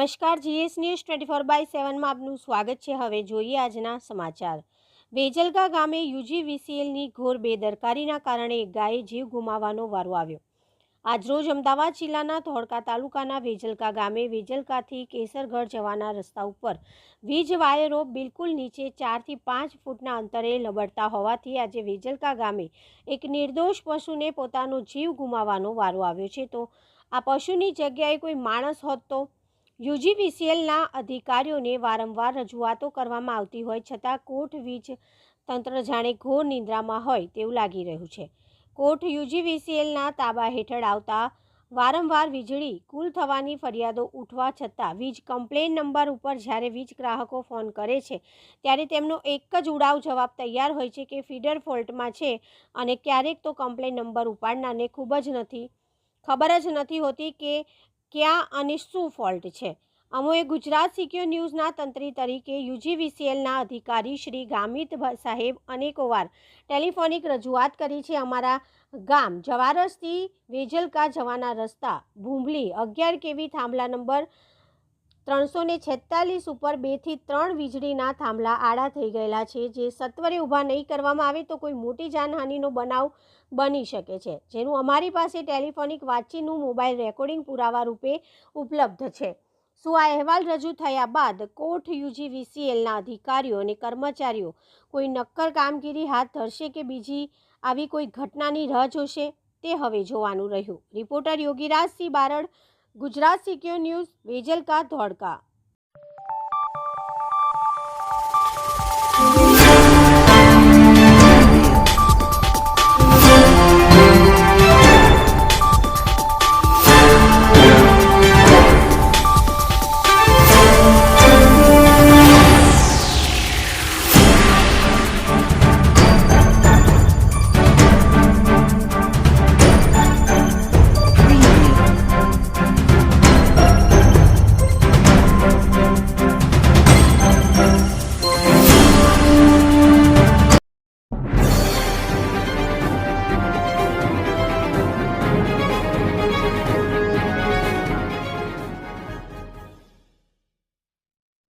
નમસ્કાર, GS news 24/7 માં આપનું સ્વાગત છે। હવે જોઈએ આજના સમાચાર। વેજલકા ગામે યુજીવીસીએલની ઘોર બેદરકારીના કારણે એક ગાયે જીવ ગુમાવવાનો વારો આવ્યો। આજરોજ અમદાવાદ જિલ્લાના ધોળકા તાલુકાના વેજલકા ગામે વેજલકાથી કેસરગઢ જવાના રસ્તા ઉપર વીજ વાયરો બિલકુલ નીચે 4 થી 5 ફૂટના અંતરે લબડતા હોવાથી આજે વેજલકા ગામે એક નિર્દોષ પશુને પોતાનો જીવ ગુમાવવાનો વારો આવ્યો છે। તો આ પશુની જગ્યાએ કોઈ માણસ હોત તો? યુજીવીસીએલના અધિકારીઓને વારંવાર રજૂઆતો કરવામાં આવતી હોય છતાં કોટ વીજ તંત્ર જાણે ઘોર નિંદ્રામાં હોય તેવું લાગી રહ્યું છે। કોટ યુજીવીસીએલના તાબા હેઠળ આવતા વારંવાર વીજળી ગુલ થવાની ફરિયાદો ઉઠવા છતાં વીજ કમ્પ્લેન નંબર ઉપર જ્યારે વીજ ગ્રાહકો ફોન કરે છે ત્યારે તેમનો એક જ ઉડાવ જવાબ તૈયાર હોય છે કે ફીડર ફોલ્ટમાં છે, અને ક્યારેક તો કમ્પ્લેન નંબર ઉપાડનારને ખબર જ નથી હોતી કે ક્યાં અને શું ફોલ્ટ છે। અમોએ ગુજરાત સિક્યોર ન્યૂઝના તંત્રી તરીકે યુજીવીસીએલના અધિકારી શ્રી ગામિત સાહેબ અનેકોવાર ટેલિફોનિક રજૂઆત કરી છે। અમારા ગામ જવારસથી વેજલકા જવાના રસ્તા ભૂંભલી 11 કેવી થાંભલા નંબર 346 ઉપર 2 થી 3 વીજળીના થાંભલા આડા થઈ ગયેલા છે, જે સત્વરે ઊભા નહીં કરવામાં આવે તો કોઈ મોટી જાનહાનિનો બનાવ બની શકે છે, જેનું અમારી પાસે ટેલિફોનિક વાતચીતનું મોબાઈલ રેકોર્ડિંગ પુરાવા રૂપે ઉપલબ્ધ છે। શું આ અહેવાલ રજૂ થયા બાદ કોટ યુજીવીસીએલના અધિકારીઓ અને કર્મચારીઓ કોઈ નક્કર કામગીરી હાથ ધરશે કે બીજી આવી કોઈ ઘટનાની રાહ જોશે, તે હવે જોવાનું રહ્યું। Reporter Yogirajsinh Barad, Gujarat secure news, Vejalka, Dholka.